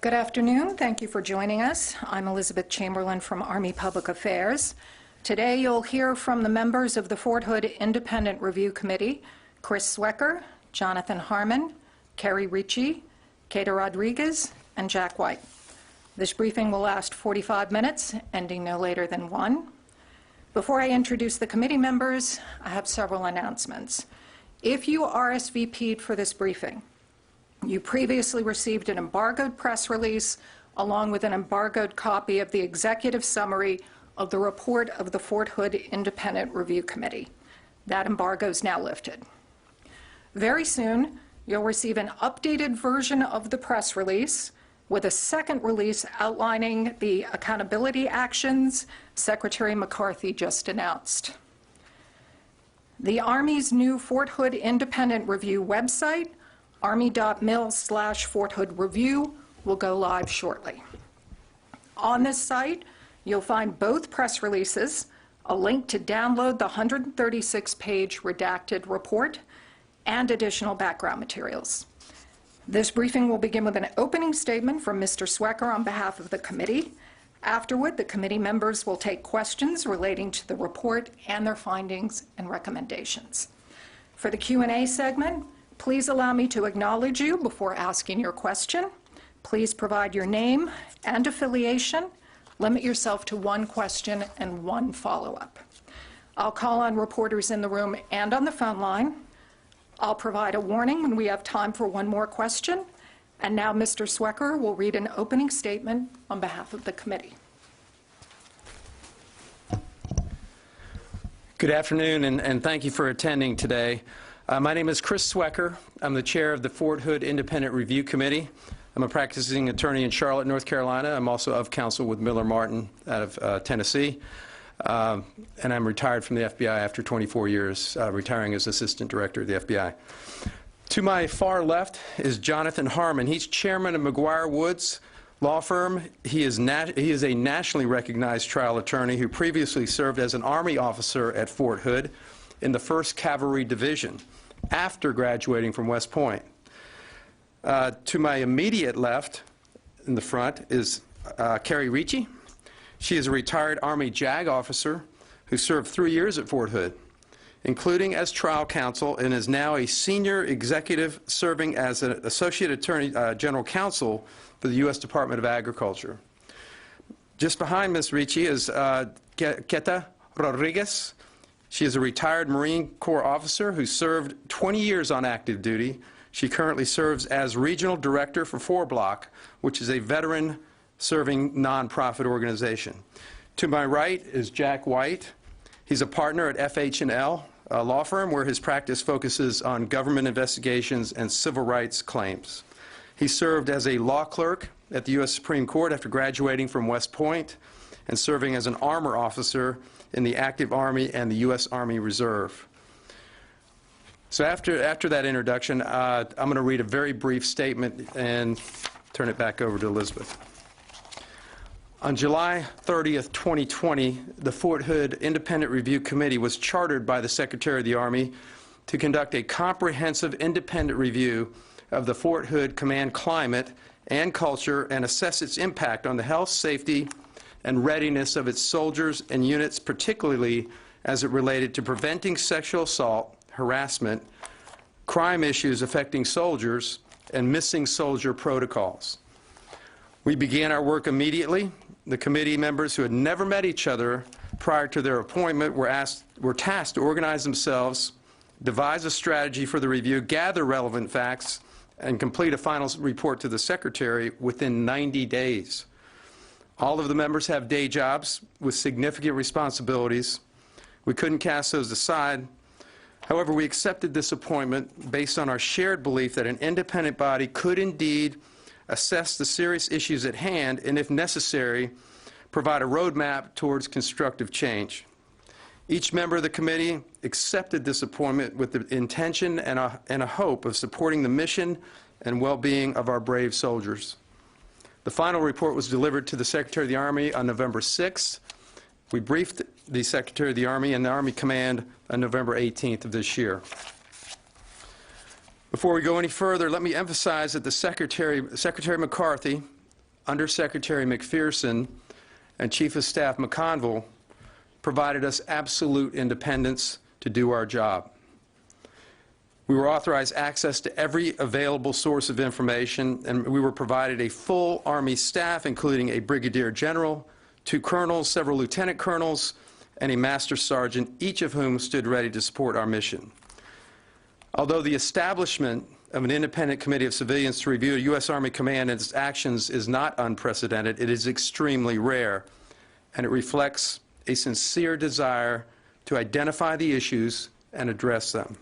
Good afternoon. Thank you for joining us. I'm Elizabeth Chamberlain from Army Public Affairs. Today you'll hear from the members of the Fort Hood Independent Review Committee, Chris Swecker, Jonathan Harmon, Kerry Ricci, Kata Rodriguez, and Jack White. This briefing will last 45 minutes, ending no later than 1. Before I introduce the committee members, I have several announcements. If you RSVP'd for this briefing, you previously received an embargoed press release along with an embargoed copy of the executive summary of the report of the Fort Hood Independent Review Committee. That embargo is now lifted. Very soon, you'll receive an updated version of the press release with a second release outlining the accountability actions Secretary McCarthy just announced. The Army's new Fort Hood Independent Review website, army.mil/Fort Hood Review, will go live shortly. On this site, you'll find both press releases, a link to download the 136-page redacted report, and additional background materials. This briefing will begin with an opening statement from Mr. Swecker on behalf of the committee. Afterward, the committee members will take questions relating to the report and their findings and recommendations. For the Q&A segment, please allow me to acknowledge you before asking your question. Please provide your name and affiliation. Limit yourself to one question and one follow-up. I'll call on reporters in the room and on the phone line. I'll provide a warning when we have time for one more question. And now Mr. Swecker will read an opening statement on behalf of the committee. Good afternoon, and thank you for attending today. My name is Chris Swecker. I'm the chair of the Fort Hood Independent Review Committee. I'm a practicing attorney in Charlotte, North Carolina. I'm also of counsel with Miller Martin out of Tennessee. And I'm retired from the FBI after 24 years, retiring as assistant director of the FBI. To my far left is Jonathan Harmon. He's chairman of McGuire Woods Law Firm. He is a nationally recognized trial attorney who previously served as an Army officer at Fort Hood in the 1st Cavalry Division after graduating from West Point. To my immediate left in the front is Kerry Ricci. She is a retired Army JAG officer who served 3 years at Fort Hood, including as trial counsel, and is now a senior executive serving as an associate attorney general counsel for the U.S. Department of Agriculture. Just behind Ms. Ricci is Kata Rodriguez. She is a retired Marine Corps officer who served 20 years on active duty. She currently serves as regional director for 4Block, which is a veteran-serving nonprofit organization. To my right is Jack White. He's a partner at FH&L, a law firm where his practice focuses on government investigations and civil rights claims. He served as a law clerk at the U.S. Supreme Court after graduating from West Point and serving as an armor officer in the active Army and the U.S. Army Reserve. So after that introduction, I'm going to read a very brief statement and turn it back over to Elizabeth. On July 30th, 2020, the Fort Hood Independent Review Committee was chartered by the Secretary of the Army to conduct a comprehensive independent review of the Fort Hood command climate and culture and assess its impact on the health, safety, and readiness of its soldiers and units, particularly as it related to preventing sexual assault, harassment, crime issues affecting soldiers, and missing soldier protocols. We began our work immediately. The committee members who had never met each other prior to their appointment were tasked to organize themselves, devise a strategy for the review, gather relevant facts, and complete a final report to the Secretary within 90 days. All of the members have day jobs with significant responsibilities. We couldn't cast those aside. However, we accepted this appointment based on our shared belief that an independent body could indeed assess the serious issues at hand and, if necessary, provide a roadmap towards constructive change. Each member of the committee accepted this appointment with the intention and a hope of supporting the mission and well-being of our brave soldiers. The final report was delivered to the Secretary of the Army on November 6th. We briefed the Secretary of the Army and the Army Command on November 18th of this year. Before we go any further, let me emphasize that Secretary McCarthy Undersecretary McPherson and Chief of Staff McConville provided us absolute independence to do our job. We were authorized access to every available source of information, and we were provided a full Army staff, including a brigadier general, 2 colonels, several lieutenant colonels, and a master sergeant, each of whom stood ready to support our mission. Although the establishment of an independent committee of civilians to review a U.S. Army command and its actions is not unprecedented, it is extremely rare, and it reflects a sincere desire to identify the issues and address them.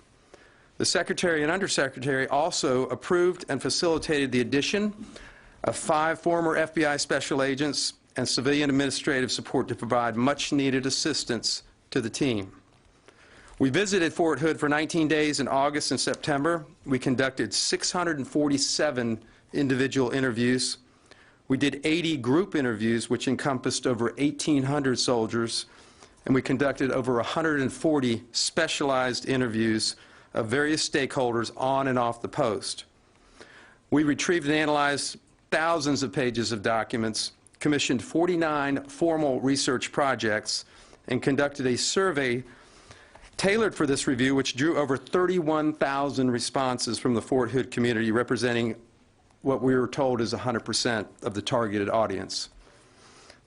The Secretary and Undersecretary also approved and facilitated the addition of 5 former FBI special agents and civilian administrative support to provide much-needed assistance to the team. We visited Fort Hood for 19 days in August and September. We conducted 647 individual interviews. We did 80 group interviews, which encompassed over 1,800 soldiers, and we conducted over 140 specialized interviews of various stakeholders on and off the post. We retrieved and analyzed thousands of pages of documents, commissioned 49 formal research projects, and conducted a survey tailored for this review, which drew over 31,000 responses from the Fort Hood community, representing what we were told is 100% of the targeted audience.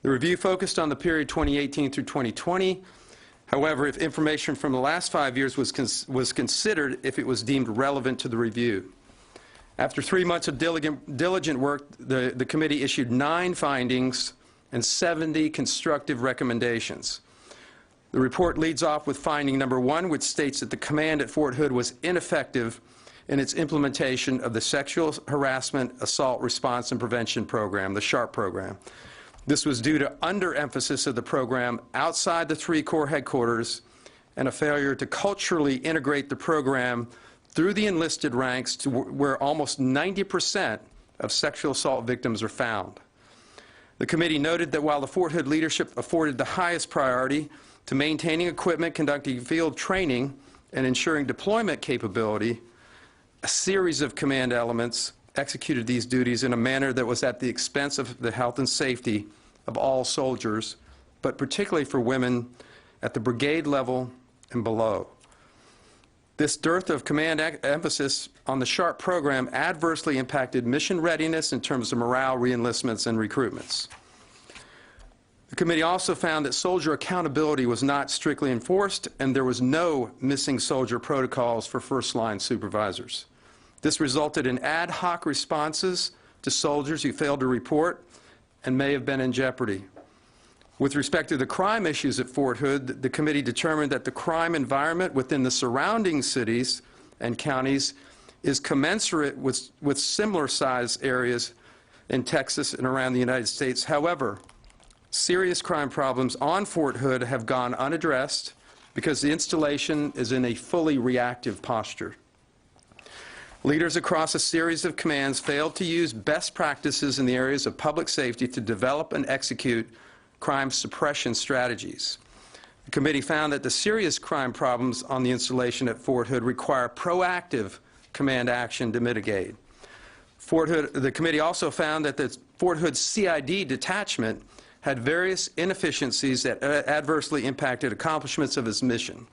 The review focused on the period 2018 through 2020. However, if information from the last 5 years was considered if it was deemed relevant to the review. After 3 months of diligent work, the committee issued 9 findings and 70 constructive recommendations. The report leads off with finding number 1, which states that the command at Fort Hood was ineffective in its implementation of the Sexual Harassment, Assault Response and Prevention Program, the SHARP program. This was due to underemphasis of the program outside the 3 corps headquarters and a failure to culturally integrate the program through the enlisted ranks to where almost 90% of sexual assault victims are found. The committee noted that while the Fort Hood leadership afforded the highest priority to maintaining equipment, conducting field training, and ensuring deployment capability, a series of command elements executed these duties in a manner that was at the expense of the health and safety of all soldiers, but particularly for women at the brigade level and below. This dearth of command emphasis on the SHARP program adversely impacted mission readiness in terms of morale, reenlistments, and recruitments. The committee also found that soldier accountability was not strictly enforced, and there was no missing soldier protocols for first-line supervisors. This resulted in ad hoc responses to soldiers who failed to report and may have been in jeopardy. With respect to the crime issues at Fort Hood, the committee determined that the crime environment within the surrounding cities and counties is commensurate with similar-sized areas in Texas and around the United States. However, serious crime problems on Fort Hood have gone unaddressed because the installation is in a fully reactive posture. Leaders across a series of commands failed to use best practices in the areas of public safety to develop and execute crime suppression strategies. The committee found that the serious crime problems on the installation at Fort Hood require proactive command action to mitigate. The committee also found that the Fort Hood CID detachment had various inefficiencies that adversely impacted accomplishments of its mission.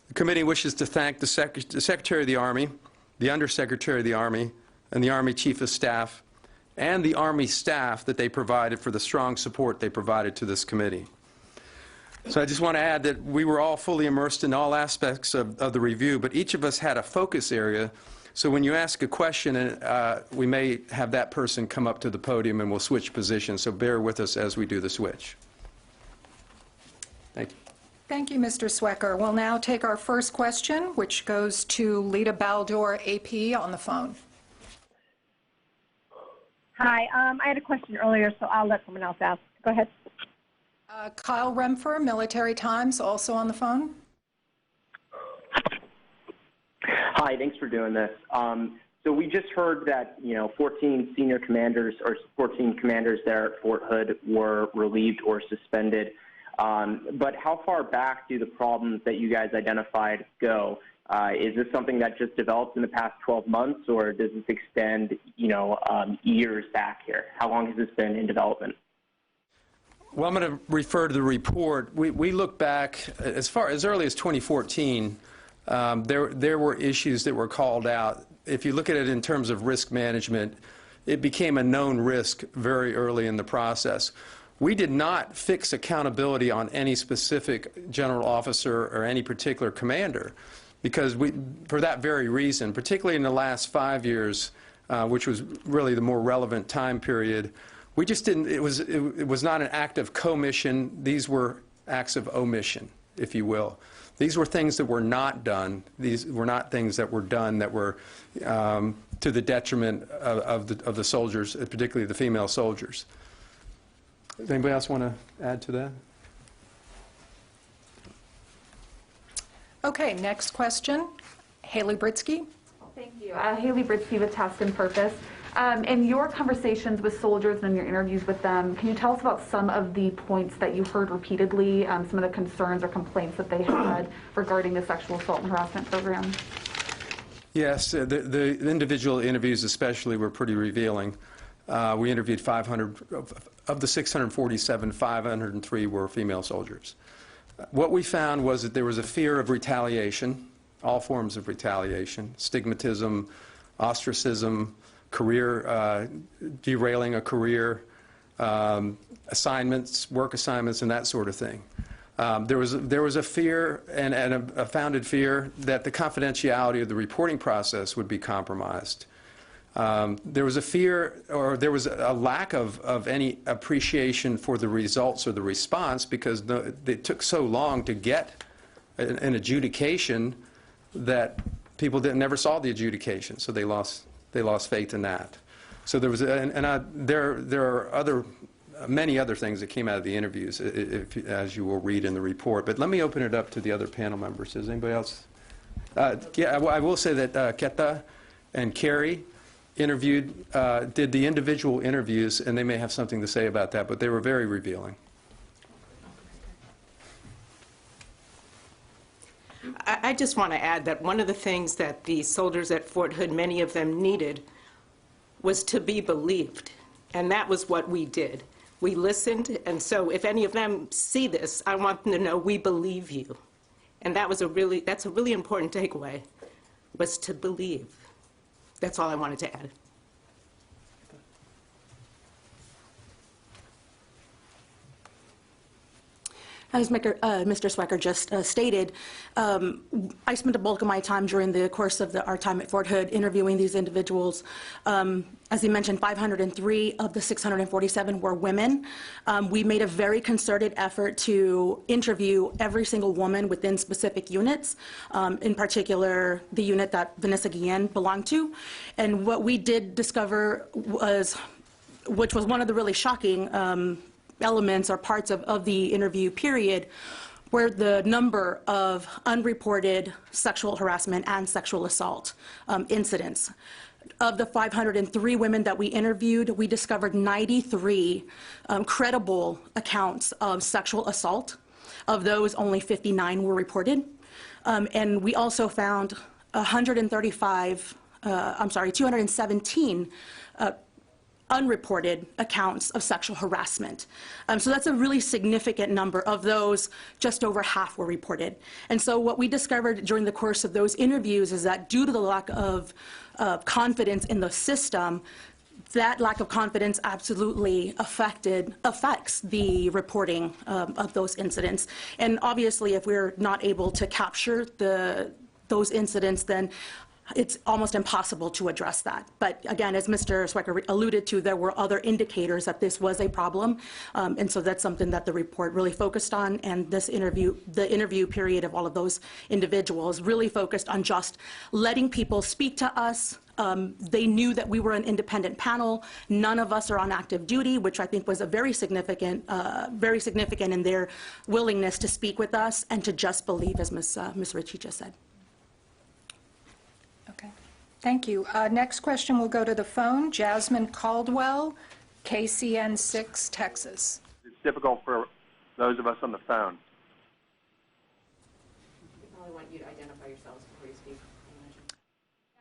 The committee wishes to thank the Secretary of the Army, the Undersecretary of the Army, and the Army Chief of Staff, and the Army staff that they provided for the strong support they provided to this committee. So I just want to add that we were all fully immersed in all aspects of the review, but each of us had a focus area. So when you ask a question, we may have that person come up to the podium and we'll switch positions, so bear with us as we do the switch. Thank you. Thank you, Mr. Swecker. We'll now take our first question, which goes to Lita Baldor, AP, on the phone. Hi, I had a question earlier, so I'll let someone else ask. Go ahead. Kyle Remfer, Military Times, also on the phone. Hi, thanks for doing this. So we just heard that, 14 senior commanders or 14 commanders there at Fort Hood were relieved or suspended. But how far back do the problems that you guys identified go? Is this something that just developed in the past 12 months, or does this extend, years back here? How long has this been in development? Well, I'm going to refer to the report. We look back as early as 2014. There were issues that were called out. If you look at it in terms of risk management, it became a known risk very early in the process. We did not fix accountability on any specific general officer or any particular commander, because for that very reason, particularly in the last 5 years, which was really the more relevant time period, we just didn't. It was not an act of commission. These were acts of omission, if you will. These were things that were not done. These were not things that were done that were to the detriment of the soldiers, particularly the female soldiers. Does anybody else want to add to that? Okay, next question. Haley Britsky. Thank you. Haley Britsky with Task and Purpose. In your conversations with soldiers and in your interviews with them, can you tell us about some of the points that you heard repeatedly, some of the concerns or complaints that they had regarding the sexual assault and harassment program? Yes, the individual interviews especially were pretty revealing. We interviewed 500, of the 647, 503 were female soldiers. What we found was that there was a fear of retaliation, all forms of retaliation, stigmatism, ostracism, career, derailing a career, assignments, work assignments, and that sort of thing. There was a fear and a founded fear that the confidentiality of the reporting process would be compromised. There was a fear, or there was a lack of any appreciation for the results or the response, because it took so long to get an adjudication that people never saw the adjudication, so they lost faith in that. So there was, there are many other things that came out of the interviews, as you will read in the report. But let me open it up to the other panel members. Does anybody else? Yeah, I will say that Keta and Carrie did the individual interviews, and they may have something to say about that, but they were very revealing. I just want to add that one of the things that the soldiers at Fort Hood, many of them needed, was to be believed. And that was what we did. We listened, and so if any of them see this, I want them to know we believe you. And that's a really important takeaway, was to believe. That's all I wanted to add. As Mr. Swecker just stated, I spent the bulk of my time during the course of our time at Fort Hood interviewing these individuals. As he mentioned, 503 of the 647 were women. We made a very concerted effort to interview every single woman within specific units, in particular the unit that Vanessa Guillen belonged to. And what we did discover was, which was one of the really shocking elements or parts of the interview period, where the number of unreported sexual harassment and sexual assault incidents. Of the 503 women that we interviewed, we discovered 93 credible accounts of sexual assault. Of those, only 59 were reported. And we also found 217 unreported accounts of sexual harassment. So that's a really significant number. Of those, just over half were reported. And so what we discovered during the course of those interviews is that due to the lack of confidence in the system, that lack of confidence absolutely affects the reporting of those incidents. And obviously, if we're not able to capture those incidents, then it's almost impossible to address that. But again, as Mr. Swecker alluded to, there were other indicators that this was a problem. And so that's something that the report really focused on. And this interview, the interview period of all of those individuals, really focused on just letting people speak to us. They knew that we were an independent panel. None of us are on active duty, which I think was a very significant in their willingness to speak with us and to just believe, as Ms. Ritchie just said. Okay, thank you. Next question will go to the phone. Jasmine Caldwell, KCN 6, Texas. It's difficult for those of us on the phone. you to identify yourselves before you speak.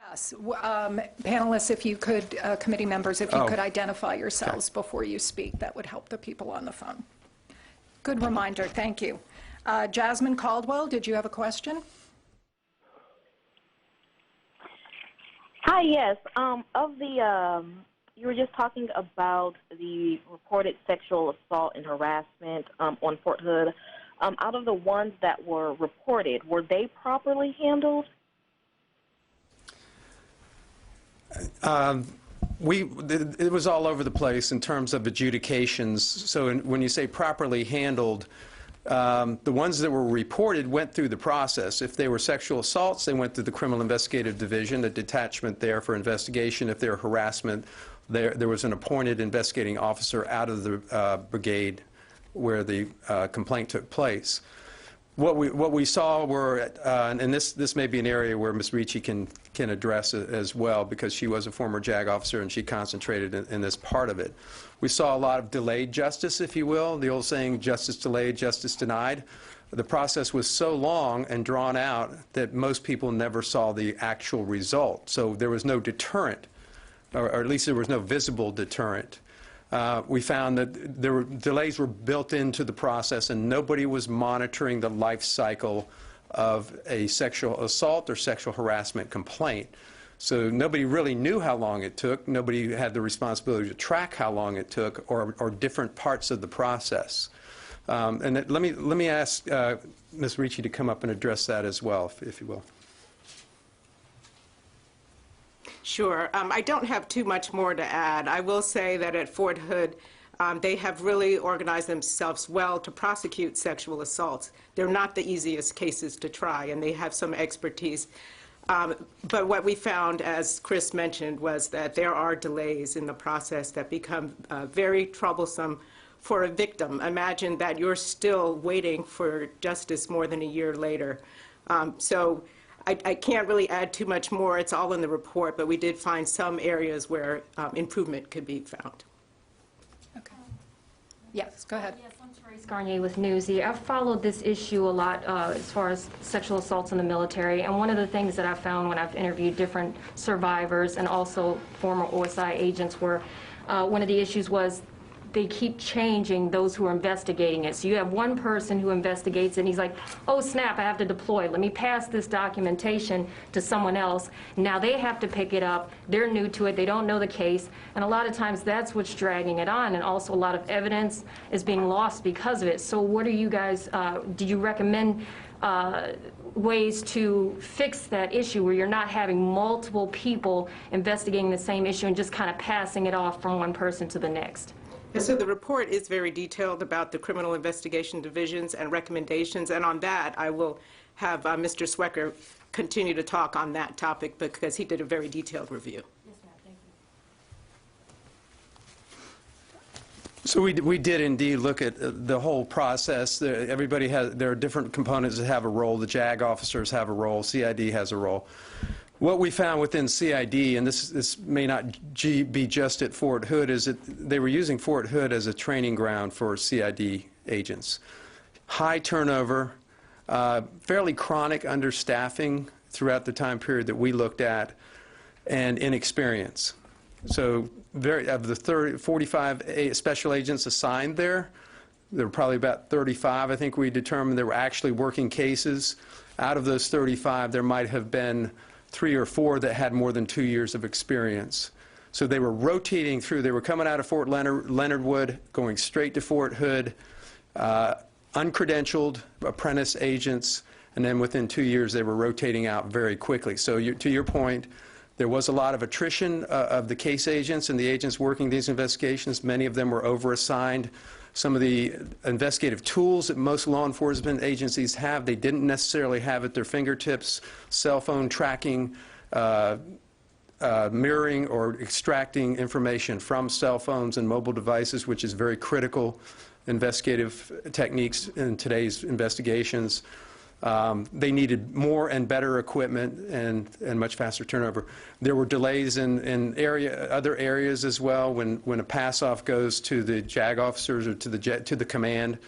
Yes. Panelists, if you could, committee members, if you could identify yourselves before you speak, that would help the people on the phone. Good reminder. Thank you. Jasmine Caldwell, did you have a question? Hi, yes. You were just talking about the reported sexual assault and harassment on Fort Hood. Out of the ones that were reported, were they properly handled? It was all over the place in terms of adjudications. So when you say properly handled, the ones that were reported went through the process. If they were sexual assaults, they went through the Criminal Investigative Division, a detachment there for investigation. If they were harassment, there was an appointed investigating officer out of the brigade where the complaint took place. What we saw were, and this may be an area where Ms. Ricci can address it as well, because she was a former JAG officer and she concentrated in this part of it. We saw a lot of delayed justice, if you will, the old saying, justice delayed, justice denied. The process was so long and drawn out that most people never saw the actual result. So there was no deterrent, or at least there was no visible deterrent. We found that delays were built into the process, and nobody was monitoring the life cycle of a sexual assault or sexual harassment complaint. So nobody really knew how long it took. Nobody had the responsibility to track how long it took, or different parts of the process. And let me ask Ms. Ricci to come up and address that as well, if you will. Sure. I don't have too much more to add. I will say that at Fort Hood, they have really organized themselves well to prosecute sexual assaults. They're not the easiest cases to try, and they have some expertise. But what we found, as Chris mentioned, was that there are delays in the process that become very troublesome for a victim. Imagine that you're still waiting for justice more than a year later. So I can't really add too much more. It's all in the report, but we did find some areas where improvement could be found. Okay. Yes, go ahead. Yes, I'm Therese Garnier with Newsy. I've followed this issue a lot as far as sexual assaults in the military, and one of the things that I found when I've interviewed different survivors and also former OSI agents were one of the issues was they keep changing those who are investigating it. So you have one person who investigates it, and he's like, oh snap, I have to deploy. Let me pass this documentation to someone else. Now they have to pick it up. They're new to it. They don't know the case. And a lot of times that's what's dragging it on. And also a lot of evidence is being lost because of it. So what are you guys, do you recommend ways to fix that issue where you're not having multiple people investigating the same issue and just kind of passing it off from one person to the next? And so the report is very detailed about the criminal investigation divisions and recommendations, and on that I will have Mr. Swecker continue to talk on that topic because he did a very detailed review. Yes, ma'am. Thank you. So we did indeed look at the whole process. There are different components that have a role. The JAG officers have a role. CID has a role. What we found within CID, and this may not be just at Fort Hood, is that they were using Fort Hood as a training ground for CID agents. High turnover, fairly chronic understaffing throughout the time period that we looked at, and inexperience. So of the 45 special agents assigned there were probably about 35, I think we determined, that were actually working cases. Out of those 35, there might have been 3 or 4 that had more than 2 years of experience. So they were rotating through. They were coming out of Fort Leonard Wood, going straight to Fort Hood, uncredentialed apprentice agents, and then within 2 years they were rotating out very quickly. So to your point, there was a lot of attrition of the case agents and the agents working these investigations. Many of them were overassigned. Some of the investigative tools that most law enforcement agencies have, they didn't necessarily have at their fingertips. Cell phone tracking, mirroring or extracting information from cell phones and mobile devices, which is very critical investigative techniques in today's investigations. They needed more and better equipment and much faster turnover. There were delays in other areas as well. When a pass-off goes to the JAG officers or to the command,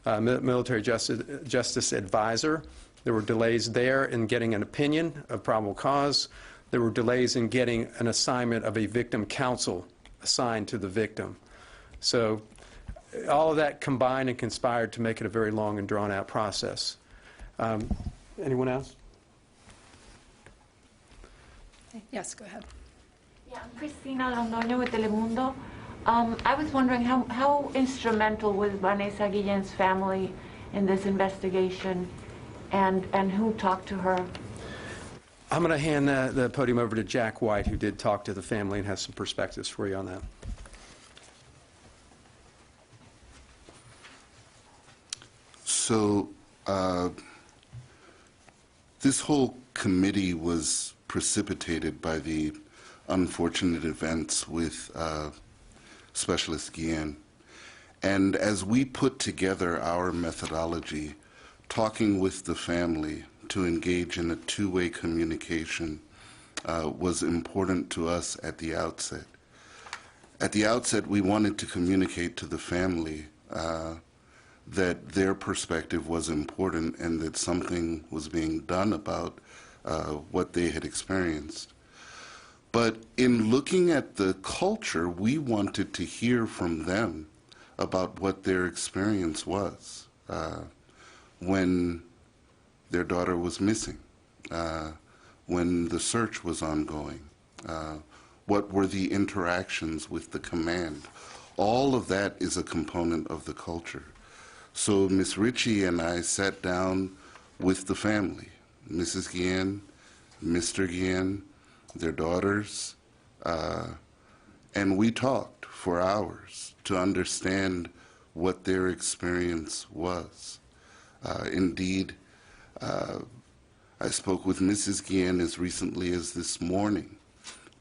military justice advisor, There were delays there in getting an opinion of probable cause. There were delays in getting an assignment of a victim counsel assigned to the victim. So all of that combined and conspired to make it a very long and drawn-out process. Anyone else? Yes, go ahead. Yeah, I'm Cristina Londoño with Telemundo. I was wondering how instrumental was Vanessa Guillen's family in this investigation, and who talked to her? I'm going to hand the podium over to Jack White, who did talk to the family and has some perspectives for you on that. So this whole committee was precipitated by the unfortunate events with Specialist Guillen. And as we put together our methodology, talking with the family to engage in a two-way communication was important to us at the outset. At the outset, we wanted to communicate to the family that their perspective was important and that something was being done about what they had experienced. But in looking at the culture, we wanted to hear from them about what their experience was when their daughter was missing, when the search was ongoing, what were the interactions with the command. All of that is a component of the culture. So Ms. Ritchie and I sat down with the family, Mrs. Guillen, Mr. Guillen, their daughters, and we talked for hours to understand what their experience was. Indeed, I spoke with Mrs. Guillen as recently as this morning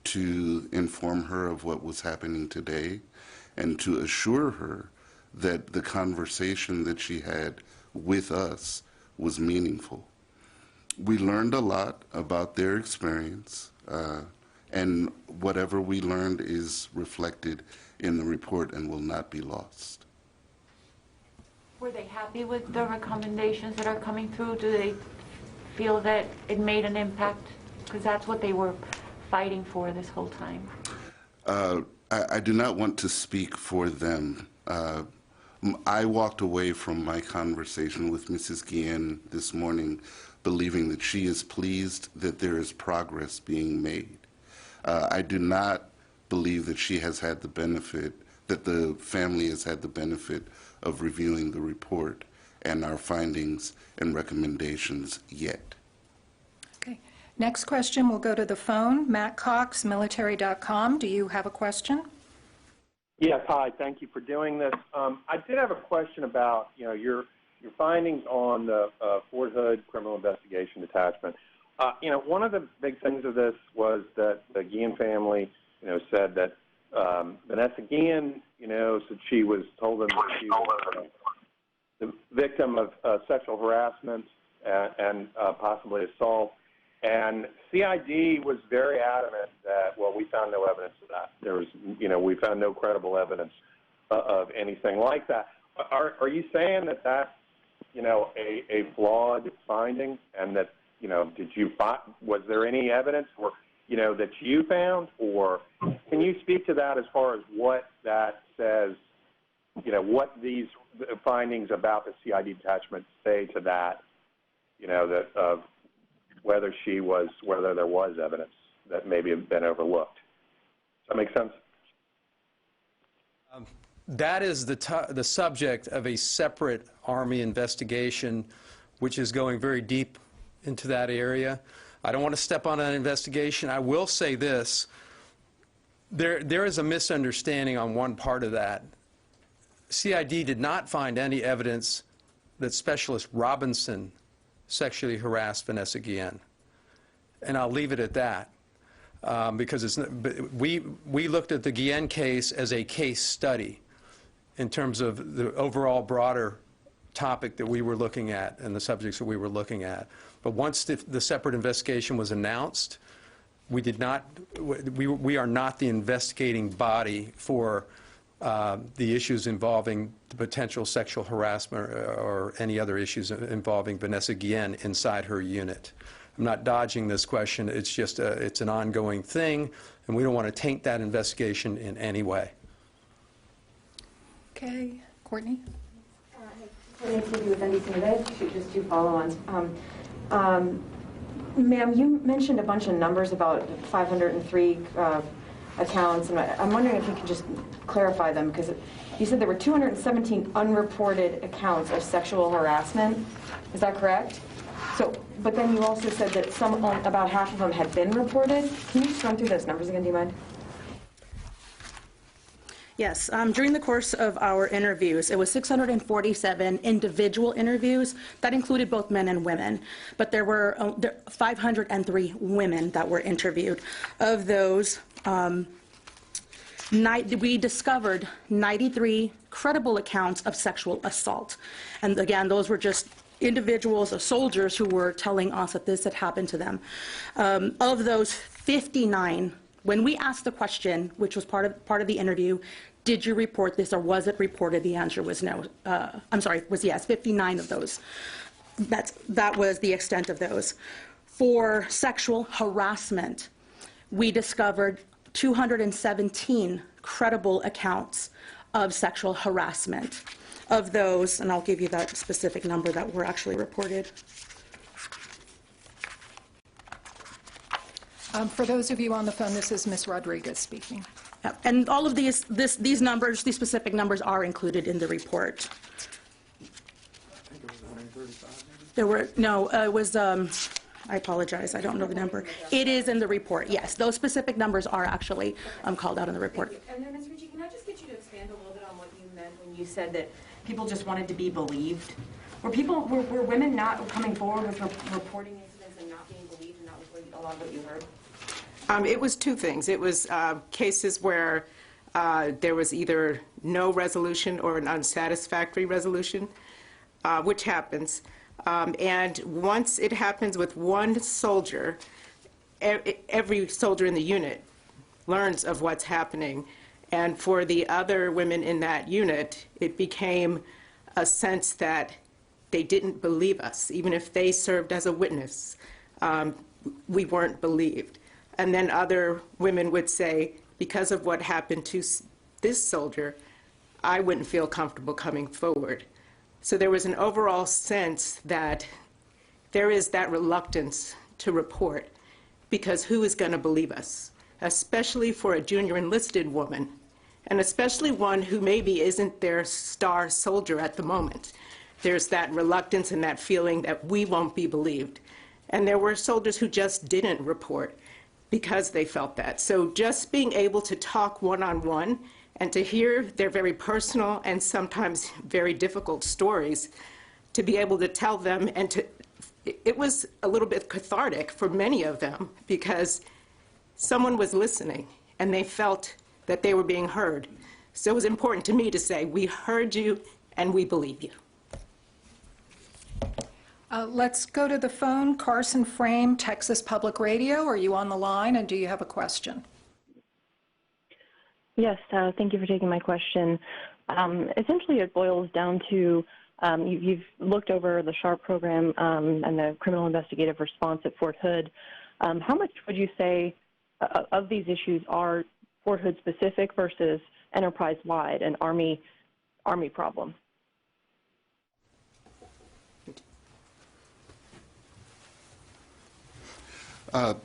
to inform her of what was happening today and to assure her that the conversation that she had with us was meaningful. We learned a lot about their experience, and whatever we learned is reflected in the report and will not be lost. Were they happy with the recommendations that are coming through? Do they feel that it made an impact? Because that's what they were fighting for this whole time. I do not want to speak for them. I walked away from my conversation with Mrs. Guillen this morning believing that she is pleased that there is progress being made. I do not believe that she has had the benefit, that the family has had the benefit of reviewing the report and our findings and recommendations yet. Okay. Next question will go to the phone. Matt Cox, military.com. Do you have a question? Yes, hi. Thank you for doing this. I did have a question about, your findings on the Fort Hood Criminal Investigation Detachment. One of the big things of this was that the Guillen family, said that Vanessa Guillen, said she was told them that she was the victim of sexual harassment and possibly assault. And CID was very adamant that, we found no evidence of that. There was, we found no credible evidence of anything like that. Are you saying that that's, a flawed finding, and that, was there any evidence or, that you found, or can you speak to that as far as what that says, what these findings about the CID detachment say to that, that whether there was evidence that maybe had been overlooked? Does that make sense? That is the subject of a separate Army investigation, which is going very deep into that area. I don't want to step on an investigation. I will say this. There is a misunderstanding on one part of that. CID did not find any evidence that Specialist Robinson sexually harassed Vanessa Guillen. And I'll leave it at that. Because we looked at the Guillen case as a case study in terms of the overall broader topic that we were looking at and the subjects that we were looking at. But once the separate investigation was announced, we are not the investigating body for the issues involving the potential sexual harassment or any other issues involving Vanessa Guillen inside her unit. I'm not dodging this question. It's just it's an ongoing thing, and we don't want to taint that investigation in any way. Okay, Courtney? Courtney with NBC News. Just two follow-ons. Ma'am, you mentioned a bunch of numbers about 503 accounts, and I'm wondering if you could just clarify them, because you said there were 217 unreported accounts of sexual harassment. Is that correct? So, but then you also said that about half of them had been reported. Can you just run through those numbers again, do you mind? Yes, during the course of our interviews, it was 647 individual interviews. That included both men and women, but there were 503 women that were interviewed. Of those, we discovered 93 credible accounts of sexual assault. And again, those were just individuals, soldiers, who were telling us that this had happened to them. Of those, 59, when we asked the question, which was part of the interview, did you report this or was it reported? The answer was no. Was yes. 59 of those. That was the extent of those. For sexual harassment, we discovered 217 credible accounts of sexual harassment. Of those, and I'll give you that specific number that were actually reported. For those of you on the phone, this is Ms. Rodriguez speaking. And all of these numbers, these specific numbers, are included in the report. There were, no, it was, I apologize, I don't know the number. It is in the report, yes. Those specific numbers are actually called out in the report. And then, Ms. Ricci, can I just get you to expand a little bit on what you meant when you said that people just wanted to be believed? Were women not coming forward with reporting incidents and not being believed, and that was a lot of what you heard? It was two things. It was cases where there was either no resolution or an unsatisfactory resolution, which happens. And once it happens with one soldier, every soldier in the unit learns of what's happening. And for the other women in that unit, it became a sense that they didn't believe us. Even if they served as a witness, we weren't believed. And then other women would say, because of what happened to this soldier, I wouldn't feel comfortable coming forward. So there was an overall sense that there is that reluctance to report, because who is going to believe us, especially for a junior enlisted woman, and especially one who maybe isn't their star soldier at the moment. There's that reluctance and that feeling that we won't be believed. And there were soldiers who just didn't report because they felt that. So just being able to talk one-on-one and to hear their very personal and sometimes very difficult stories, to be able to tell them, and it was a little bit cathartic for many of them, because someone was listening and they felt that they were being heard. So it was important to me to say, we heard you and we believe you. Let's go to the phone. Carson Frame, Texas Public Radio. Are you on the line, and do you have a question? Yes, thank you for taking my question. Essentially, it boils down to you've looked over the SHARP program and the criminal investigative response at Fort Hood. How much would you say of these issues are Fort Hood specific versus enterprise-wide, an Army problem?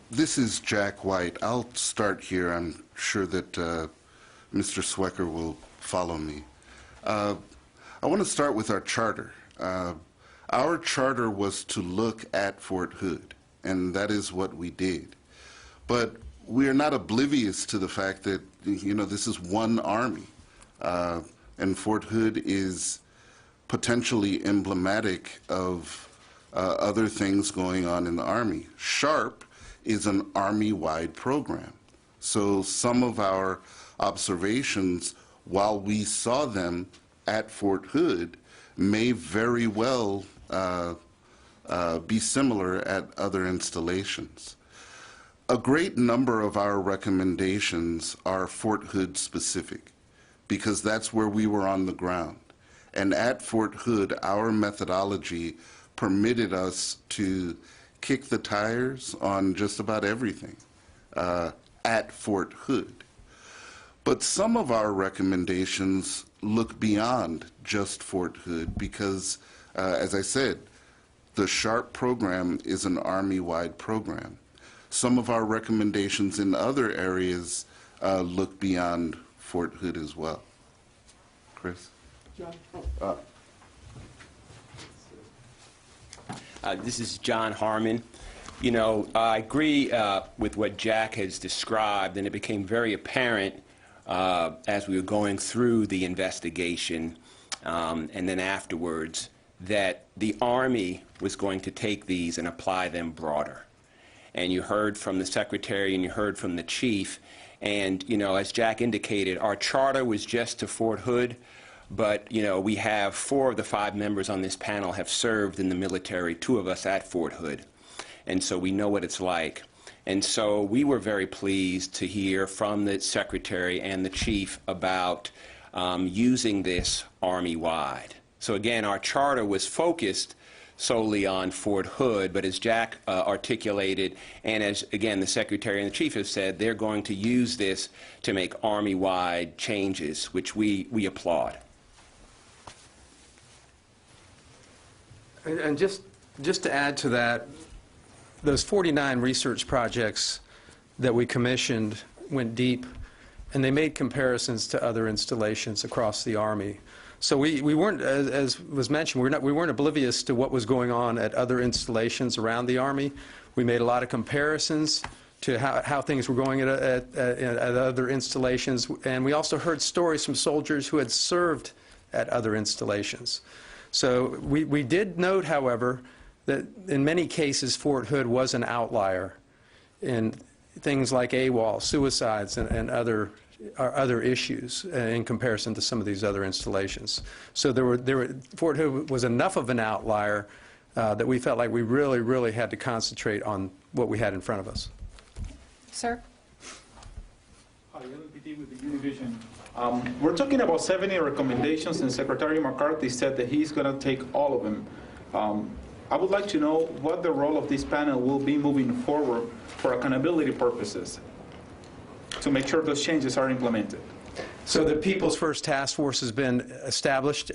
This is Jack White. I'll start here. I'm sure that Mr. Swecker will follow me. I want to start with our charter. Our charter was to look at Fort Hood, and that is what we did. But we are not oblivious to the fact that, you know, this is one Army, and Fort Hood is potentially emblematic of other things going on in the Army. SHARP is an Army-wide program. So some of our observations, while we saw them at Fort Hood, may very well be similar at other installations. A great number of our recommendations are Fort Hood specific. because that's where we were on the ground. And at Fort Hood, our methodology permitted us to kick the tires on just about everything at Fort Hood. But some of our recommendations look beyond just Fort Hood because, as I said, the SHARP program is an Army-wide program. Some of our recommendations in other areas look beyond Fort Hood as well. Chris? This is John Harmon. You know, I agree with what Jack has described, and it became very apparent as we were going through the investigation and then afterwards that the Army was going to take these and apply them broader. And you heard from the Secretary and you heard from the Chief, and, you know, as Jack indicated, our charter was just to Fort Hood, but, you know, we have 4 of the 5 members on this panel have served in the military, 2 of us at Fort Hood. And so we know what it's like. And so we were very pleased to hear from the Secretary and the Chief about using this Army-wide. So again, our charter was focused solely on Fort Hood, but as Jack articulated, and as, again, the Secretary and the Chief have said, they're going to use this to make Army-wide changes, which we applaud. And just to add to that, those 49 research projects that we commissioned went deep, and they made comparisons to other installations across the Army. So we weren't, as was mentioned, we weren't oblivious to what was going on at other installations around the Army. We made a lot of comparisons to how things were going at other installations, and we also heard stories from soldiers who had served at other installations. So we did note, however, that in many cases Fort Hood was an outlier in things like AWOL, suicides, and other issues in comparison to some of these other installations. So Fort Hood was enough of an outlier that we felt like we really, really had to concentrate on what we had in front of us. Sir? Hi, LPT with the Univision. We're talking about 70 recommendations, and Secretary McCarthy said that he's going to take all of them. I would like to know what the role of this panel will be moving forward for accountability purposes to make sure those changes are implemented. So the People's First Task Force has been established.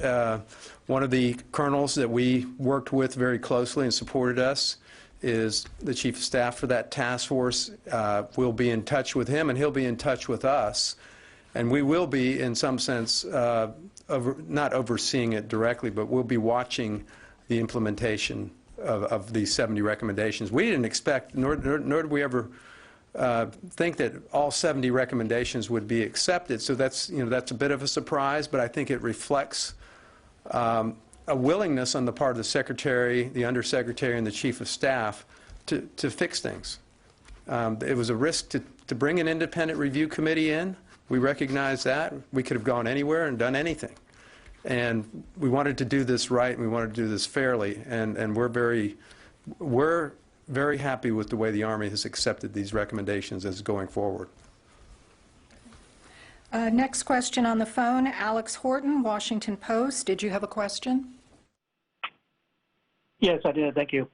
One of the colonels that we worked with very closely and supported us is the Chief of Staff for that task force. We'll be in touch with him, and he'll be in touch with us. And we will be, in some sense, not overseeing it directly, but we'll be watching the implementation of these 70 recommendations. We didn't expect, nor did we ever think that all 70 recommendations would be accepted. So that's a bit of a surprise, but I think it reflects a willingness on the part of the Secretary, the Undersecretary, and the Chief of Staff to fix things. It was a risk to bring an independent review committee in. We recognize that. We could have gone anywhere and done anything. And we wanted to do this right, and we wanted to do this fairly, and we're very happy with the way the Army has accepted these recommendations as going forward. Next question on the phone, Alex Horton, Washington Post. Did you have a question? Yes, I did. Thank you.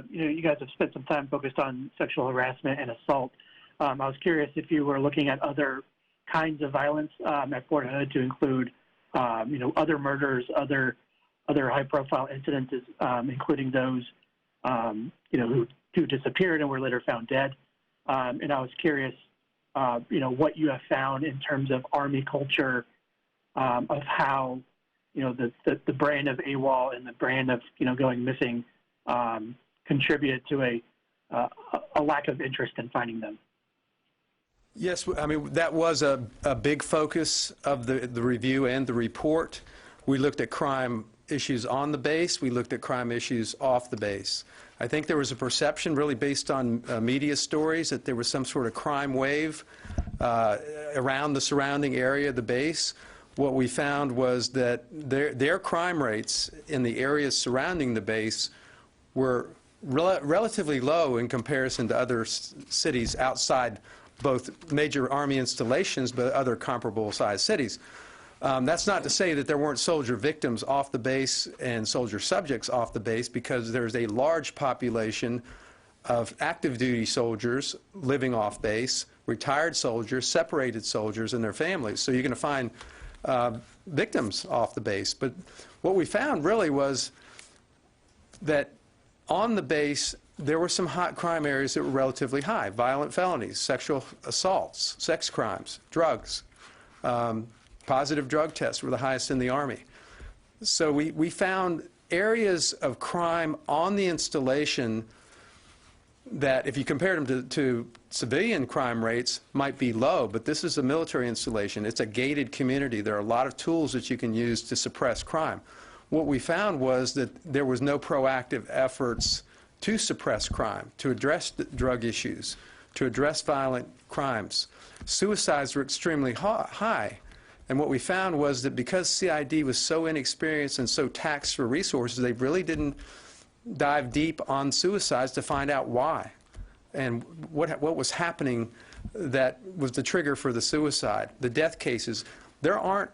You guys have spent some time focused on sexual harassment and assault. I was curious if you were looking at other kinds of violence at Fort Hood to include other murders, other high-profile incidences, including those, who disappeared and were later found dead. And I was curious, what you have found in terms of Army culture, of how, the brand of AWOL and the brand of, going missing contributed to a lack of interest in finding them. Yes, I mean, that was a big focus of the review and the report. We looked at crime issues on the base. We looked at crime issues off the base. I think there was a perception, really based on media stories, that there was some sort of crime wave around the surrounding area of the base. What we found was that their crime rates in the areas surrounding the base were relatively low in comparison to other cities outside both major Army installations, but other comparable sized cities. That's not to say that there weren't soldier victims off the base and soldier subjects off the base, because there's a large population of active duty soldiers living off base, retired soldiers, separated soldiers, and their families. So you're going to find victims off the base. But what we found really was that on the base, there were some hot crime areas that were relatively high: violent felonies, sexual assaults, sex crimes, drugs. Positive drug tests were the highest in the Army. So we found areas of crime on the installation that, if you compared them to civilian crime rates, might be low, but this is a military installation. It's a gated community. There are a lot of tools that you can use to suppress crime. What we found was that there was no proactive efforts to suppress crime, to address drug issues, to address violent crimes. Suicides were extremely high. And what we found was that because CID was so inexperienced and so taxed for resources, they really didn't dive deep on suicides to find out why and what was happening that was the trigger for the suicide. The death cases, there aren't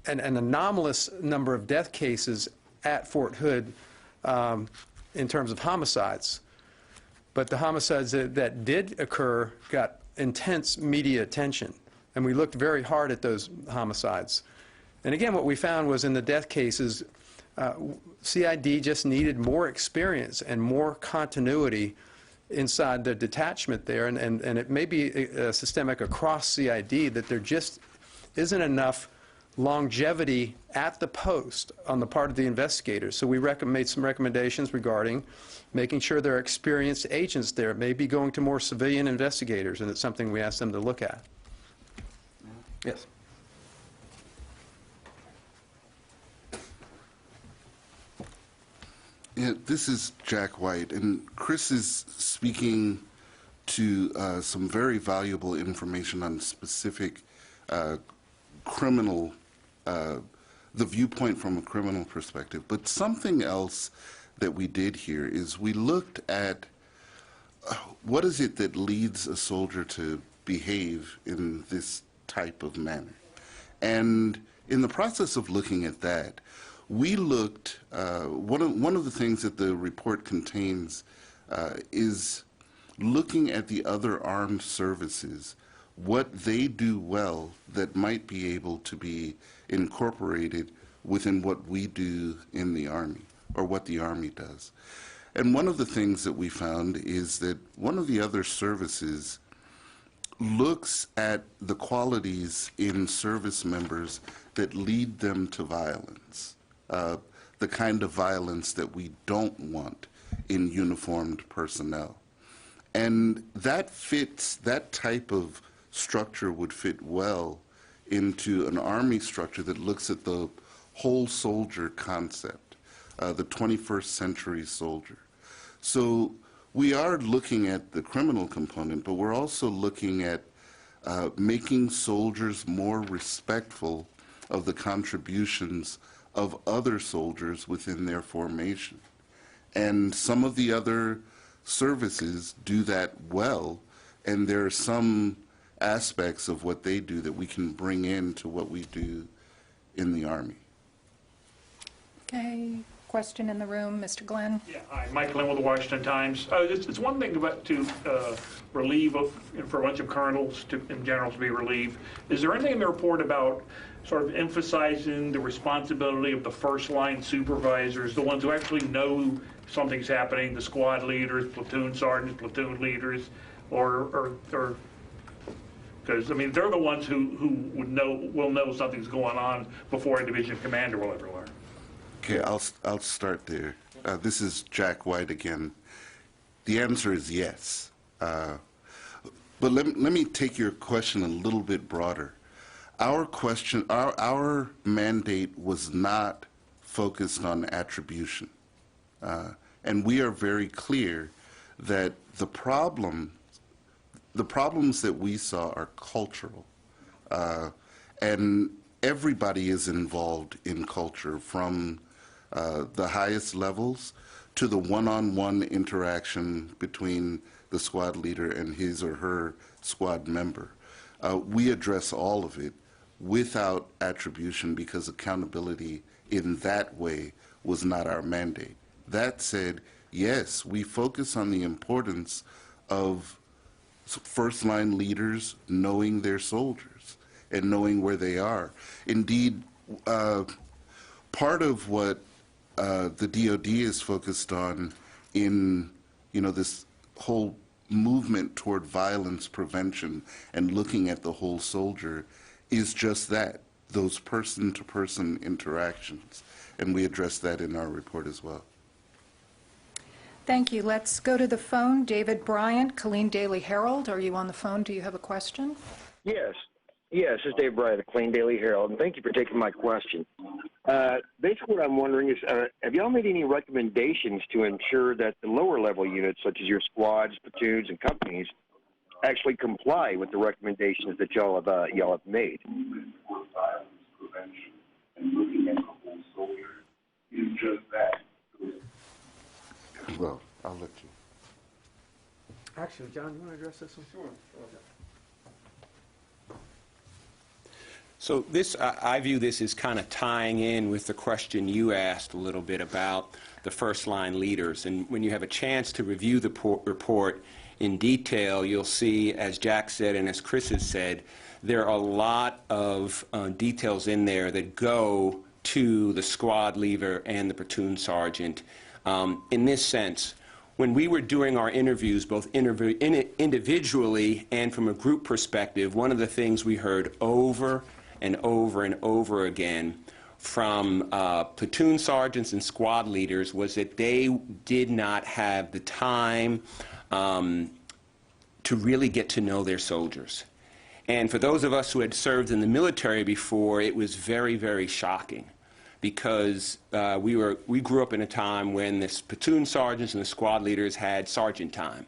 an anomalous number of death cases at Fort Hood in terms of homicides. But the homicides that did occur got intense media attention. And we looked very hard at those homicides. And again, what we found was in the death cases, CID just needed more experience and more continuity inside the detachment there. And it may be systemic across CID that there just isn't enough longevity at the post on the part of the investigators. So we made some recommendations regarding making sure there are experienced agents there. It may be going to more civilian investigators, and it's something we asked them to look at. Yes. Yeah, this is Jack White, and Chris is speaking to some very valuable information on specific criminal, the viewpoint from a criminal perspective. But something else that we did here is we looked at what is it that leads a soldier to behave in this type of manner. And in the process of looking at that, we looked, one of the things that the report contains is looking at the other armed services, what they do well that might be able to be incorporated within what we do in the Army, or what the Army does. And one of the things that we found is that one of the other services looks at the qualities in service members that lead them to violence, the kind of violence that we don't want in uniformed personnel. And that fits, that type of structure would fit well into an Army structure that looks at the whole soldier concept, the 21st century soldier. So we are looking at the criminal component, but we're also looking at making soldiers more respectful of the contributions of other soldiers within their formation. And some of the other services do that well, and there are some aspects of what they do that we can bring into what we do in the Army. Okay, question in the room, Mr. Glenn. Yeah, hi, Mike Glenn with the Washington Times. It's one thing to relieve for a bunch of colonels and generals to be relieved. Is there anything in the report about sort of emphasizing the responsibility of the first line supervisors, the ones who actually know something's happening, the squad leaders, platoon sergeants, platoon leaders, or because I mean they're the ones who will know something's going on before a division commander will ever learn. Okay, I'll start there. This is Jack White again. The answer is yes. But let me take your question a little bit broader. Our mandate was not focused on attribution. And we are very clear that the problems that we saw are cultural. And everybody is involved in culture, from the highest levels to the one-on-one interaction between the squad leader and his or her squad member. We address all of it, without attribution, because accountability in that way was not our mandate. That said, yes, we focus on the importance of first-line leaders knowing their soldiers and knowing where they are. Indeed, part of what the DoD is focused on in, this whole movement toward violence prevention and looking at the whole soldier is just that, those person-to-person interactions. And we address that in our report as well. Thank you. Let's go to the phone. David Bryant, Killeen Daily Herald. Are you on the phone? Do you have a question? Yes. Yes, this is Dave Bryant, the Killeen Daily Herald, and thank you for taking my question. Basically what I'm wondering is, have y'all made any recommendations to ensure that the lower level units, such as your squads, platoons, and companies, actually comply with the recommendations that y'all have made? Violence prevention and looking at the whole soldier is just that. Well, I'll let you. Actually, John, you want to address this one? Sure. So this, I view this as kind of tying in with the question you asked a little bit about the first-line leaders. And when you have a chance to review the report in detail, you'll see, as Jack said and as Chris has said, there are a lot of details in there that go to the squad leader and the platoon sergeant. In this sense, when we were doing our interviews, both individually and from a group perspective, one of the things we heard over and over and over again from platoon sergeants and squad leaders was that they did not have the time to really get to know their soldiers. And for those of us who had served in the military before, it was very, very shocking, because we grew up in a time when the platoon sergeants and the squad leaders had sergeant time.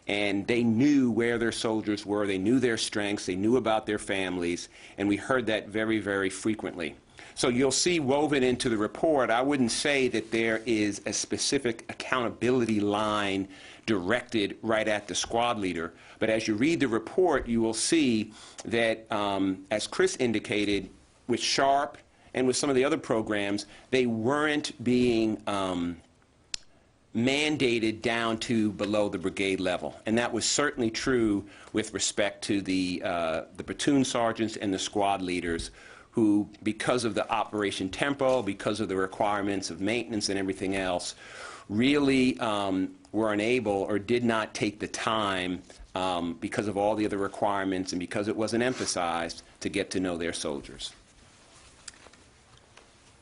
And they knew where their soldiers were, they knew their strengths, they knew about their families, and we heard that very, very frequently. So you'll see woven into the report, I wouldn't say that there is a specific accountability line directed right at the squad leader, but as you read the report, you will see that, as Chris indicated, with SHARP and with some of the other programs, they weren't being mandated down to below the brigade level. And that was certainly true with respect to the platoon sergeants and the squad leaders, who, because of the operation tempo, because of the requirements of maintenance and everything else, really were unable or did not take the time, because of all the other requirements and because it wasn't emphasized, to get to know their soldiers.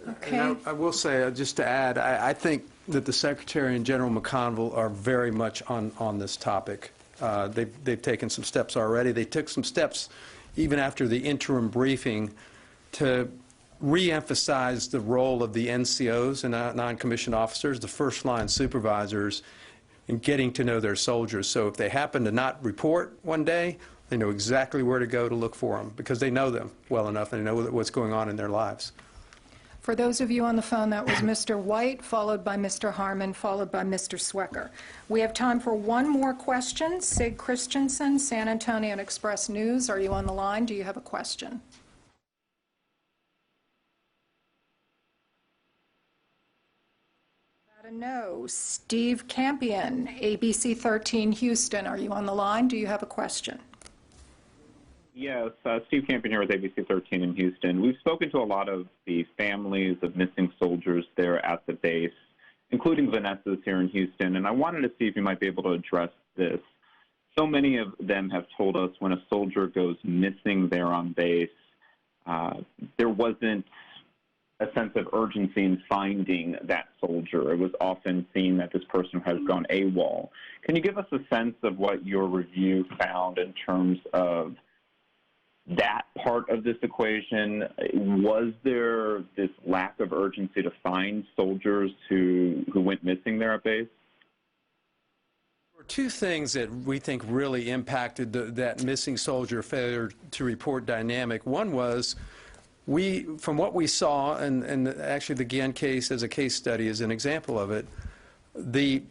Okay. And I will say, just to add, I think that the Secretary and General McConville are very much on this topic. They've taken some steps already. They took some steps even after the interim briefing to re-emphasize the role of the NCOs and non-commissioned officers, the first-line supervisors, in getting to know their soldiers. So if they happen to not report one day, they know exactly where to go to look for them, because they know them well enough and they know what's going on in their lives. For those of you on the phone, that was Mr. White, followed by Mr. Harmon, followed by Mr. Swecker. We have time for one more question. Sig Christensen, San Antonio Express News. Are you on the line? Do you have a question? No. Steve Campion, ABC 13 Houston. Are you on the line? Do you have a question? Yes, Steve Campion here with ABC 13 in Houston. We've spoken to a lot of the families of missing soldiers there at the base, including Vanessa's here in Houston, and I wanted to see if you might be able to address this. So many of them have told us when a soldier goes missing there on base, there wasn't a sense of urgency in finding that soldier. It was often seen that this person has gone AWOL. Can you give us a sense of what your review found in terms of that part of this equation? Was there this lack of urgency to find soldiers who went missing there at base? There were two things that we think really impacted that missing soldier failure to report dynamic. One was, from what we saw, and actually the Guillen case as a case study is an example of it, the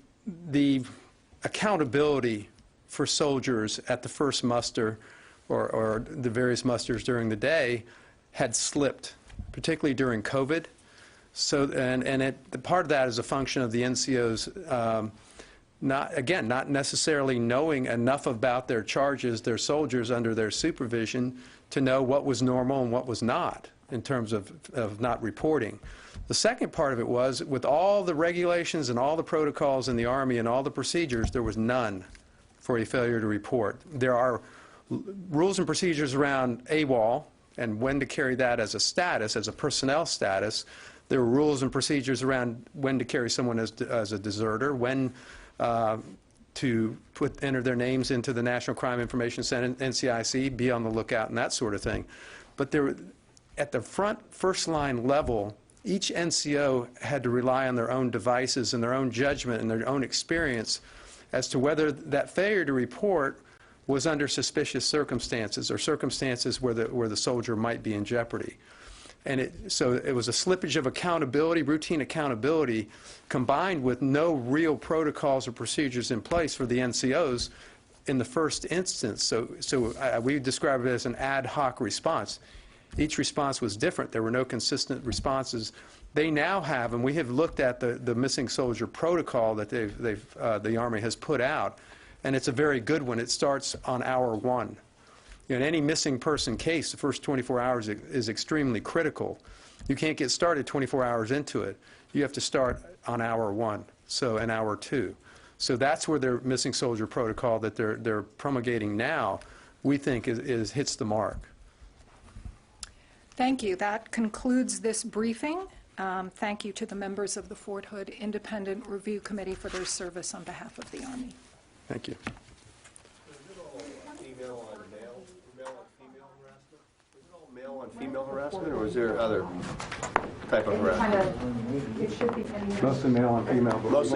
accountability for soldiers at the first muster or the various musters during the day had slipped, particularly during COVID. So, the part of that is a function of the NCOs not necessarily knowing enough about their charges, their soldiers under their supervision, to know what was normal and what was not in terms of not reporting. The second part of it was, with all the regulations and all the protocols in the Army and all the procedures, there was none for a failure to report. There are rules and procedures around AWOL and when to carry that as a status, as a personnel status. There were rules and procedures around when to carry someone as a deserter, when to enter their names into the National Crime Information Center, NCIC, be on the lookout, and that sort of thing. But at the first line level, each NCO had to rely on their own devices and their own judgment and their own experience as to whether that failure to report was under suspicious circumstances or circumstances where the soldier might be in jeopardy. And so it was a slippage of accountability, routine accountability, combined with no real protocols or procedures in place for the NCOs in the first instance. So we describe it as an ad hoc response. Each response was different. There were no consistent responses. They now have, and we have looked at the missing soldier protocol that the Army has put out, and it's a very good one. It starts on hour one. In any missing person case, the first 24 hours is extremely critical. You can't get started 24 hours into it. You have to start on hour one, so an hour two. So that's where their missing soldier protocol that they're promulgating now, we think hits the mark. Thank you. That concludes this briefing. Thank you to the members of the Fort Hood Independent Review Committee for their service on behalf of the Army. Thank you. Male on female harassment, or was there other type of harassment? It should be. Mostly male on female. Mostly